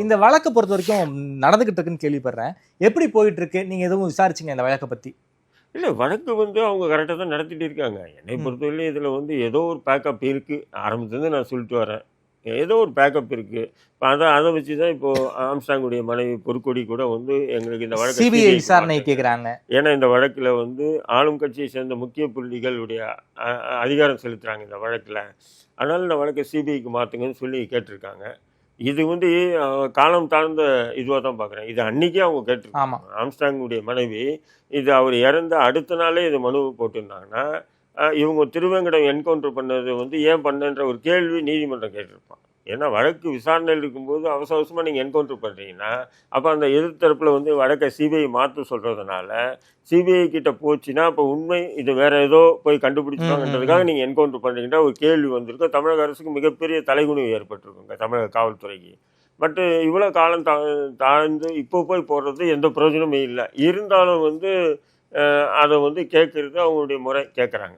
இந்த வழக்கை பொறுத்த வரைக்கும் நடந்துகிட்டு இருக்குன்னு கேள்விப்படுறேன். எப்படி போயிட்டு இருக்கு? நீங்க எதுவும் விசாரிச்சீங்க இந்த வழக்கை பத்தி? இல்லை, வழக்கு அவங்க கரெக்டாக தான் நடத்திட்டு இருக்காங்க. என்னை பொறுத்தவரையிலும் இதில் ஏதோ ஒரு பேக்கப் இருக்குது. ஆரம்பத்துலேருந்து நான் சொல்லிட்டு வரேன். ஏதோ ஒரு பேக்கப் இருக்குது. இப்போ அதை வச்சு தான் இப்போது ஆம்ஸ்டாங்குடைய மனைவி பொற்கொடி கூட எங்களுக்கு இந்த வழக்கு சிபிஐ விசாரணை கேட்குறாங்க. ஏன்னா இந்த வழக்கில் ஆளும் கட்சியை சேர்ந்த முக்கிய புள்ளிகளுடைய அதிகாரம் செலுத்துகிறாங்க இந்த வழக்கில். அதனால் இந்த வழக்கை சிபிஐக்கு மாற்றுங்கன்னு சொல்லி கேட்டிருக்காங்க. இது காலம் தாழ்ந்த இதுவாக தான் பார்க்குறேன். இது அன்றைக்கே அவங்க கேட்டிருக்காங்க. ஆம்ஸ்டாங்குடைய மனைவி இது அவர் இறந்த அடுத்த நாளே இது மனு போட்டிருந்தாங்கன்னா இவங்க திருவேங்கடம் என்கவுண்டர் பண்ணது ஏன் பண்ணன்ற ஒரு கேள்வி நீதிமன்றம் கேட்டிருப்பான். ஏன்னா வழக்கு விசாரணையில் இருக்கும்போது அவசர அவசரமாக நீங்கள் என்கவுண்டர் பண்ணுறீங்கன்னா அப்போ அந்த எதிர்த்தரப்பில் வழக்கை சிபிஐ மாற்ற சொல்கிறதுனால சிபிஐ கிட்ட போச்சுன்னா அப்போ உண்மை இது வேற ஏதோ போய் கண்டுபிடிச்சாங்கன்றதுக்காக நீங்கள் என்கவுண்டர் பண்ணுறீங்கன்னா ஒரு கேள்வி வந்திருக்கும். தமிழக அரசுக்கு மிகப்பெரிய தலைகுனிவு ஏற்பட்டிருக்குங்க தமிழக காவல்துறைக்கு. பட்டு இவ்வளோ காலம் தாழ்ந்து இப்போ போய் போடுறது எந்த பிரயோஜனமும் இல்லை. இருந்தாலும் அதை கேட்குறது அவங்களுடைய முறை கேட்குறாங்க.